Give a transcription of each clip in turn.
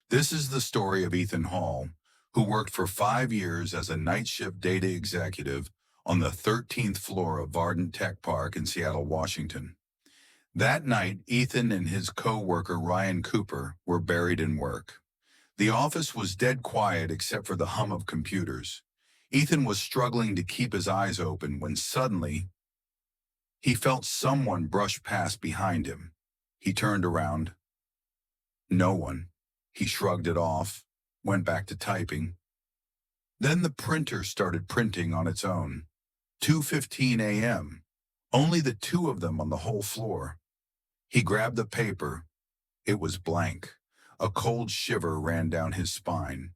This is the story of Ethan Hall, who worked for 5 years as a night shift data executive on the 13th floor of Vardent Tech Park in Seattle, Washington. That night, Ethan and his co-worker Ryan Cooper were buried in work. The office was dead quiet except for the hum of computers. Ethan was struggling to keep his eyes open when suddenly he felt someone brush past behind him. He turned around. No one. He shrugged it off, went back to typing. Then the printer started printing on its own. 2:15 a.m. Only the two of them on the whole floor. He grabbed the paper. It was blank. A cold shiver ran down his spine.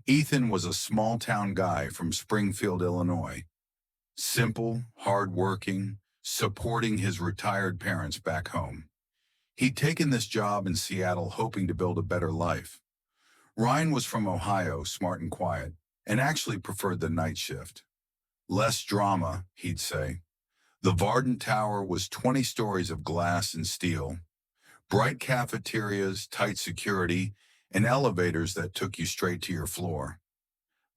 Ethan was a small-town guy from Springfield, Illinois. Simple, hard-working, supporting his retired parents back home. He'd taken this job in Seattle hoping to build a better life. Ryan was from Ohio, smart and quiet, and actually preferred the night shift. Less drama, he'd say. The Vardent Tower was 20 stories of glass and steel, bright cafeterias, tight security, and elevators that took you straight to your floor.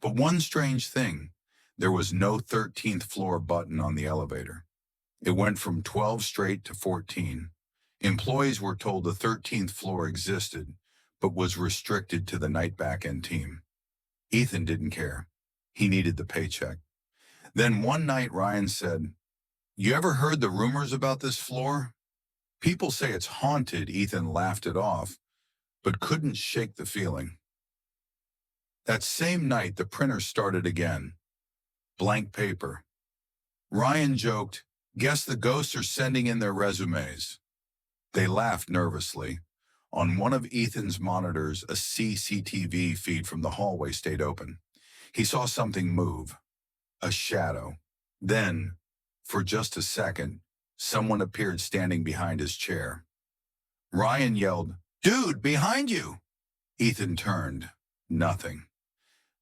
But one strange thing, there was no 13th floor button on the elevator. It went from 12 straight to 14. Employees were told the 13th floor existed, but was restricted to the night back-end team. Ethan didn't care. He needed the paycheck. Then one night Ryan said, "You ever heard the rumors about this floor? People say it's haunted." Ethan laughed it off, but couldn't shake the feeling. That same night, the printer started again. Blank paper. Ryan joked, "Guess the ghosts are sending in their resumes." They laughed nervously. On one of Ethan's monitors, a CCTV feed from the hallway stayed open. He saw something move. A shadow. Then, for just a second, someone appeared standing behind his chair. Ryan yelled, "Dude, behind you!" Ethan turned. Nothing.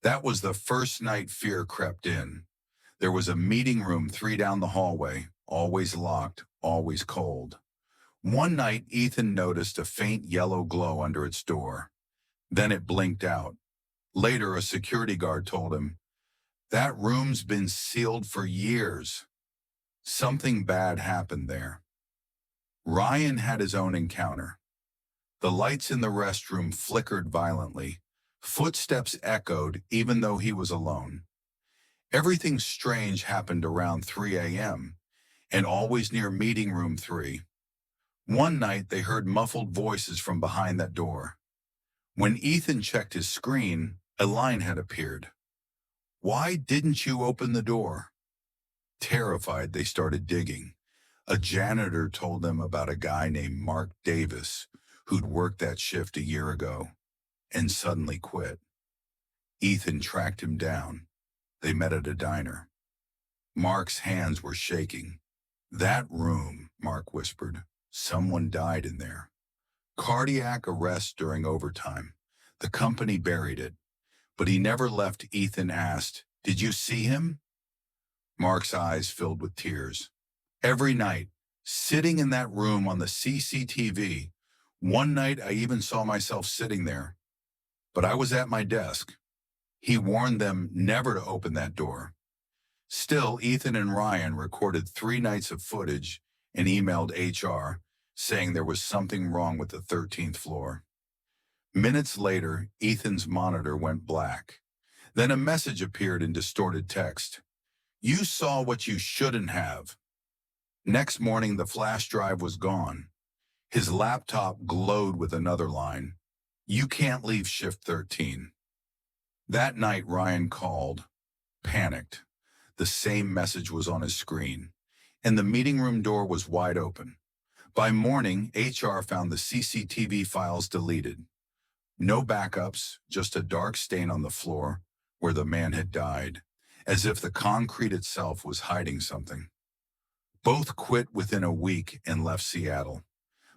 That was the first night fear crept in. There was a meeting room 3 down the hallway, always locked, always cold. One night, Ethan noticed a faint yellow glow under its door. Then it blinked out. Later, a security guard told him, "That room's been sealed for years." Something bad happened there. Ryan had his own encounter. The lights in the restroom flickered violently. Footsteps echoed even though he was alone. Everything strange happened around 3 a.m., and always near meeting room 3. One night, they heard muffled voices from behind that door. When Ethan checked his screen, a line had appeared. "Why didn't you open the door?" Terrified, they started digging. A janitor told them about a guy named Mark Davis who'd worked that shift a year ago and suddenly quit. Ethan tracked him down. They met at a diner. Mark's hands were shaking. "That room," Mark whispered. "Someone died in there. Cardiac arrest during overtime. The company buried it." But he never left. Ethan asked, "Did you see him?" Mark's eyes filled with tears. "Every night, sitting in that room on the CCTV. One night I even saw myself sitting there. But I was at my desk." He warned them never to open that door. Still, Ethan and Ryan recorded 3 nights of footage and emailed HR, saying there was something wrong with the 13th floor. Minutes later, Ethan's monitor went black. Then a message appeared in distorted text. "You saw what you shouldn't have." Next morning, the flash drive was gone. His laptop glowed with another line. "You can't leave shift 13. That night, Ryan called, panicked. The same message was on his screen, and the meeting room door was wide open. By morning, HR found the CCTV files deleted. No backups, just a dark stain on the floor where the man had died, as if the concrete itself was hiding something. Both quit within a week and left Seattle.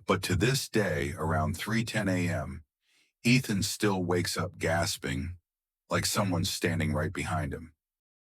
But to this day, around 3:10 a.m., Ethan still wakes up gasping, like someone's standing right behind him.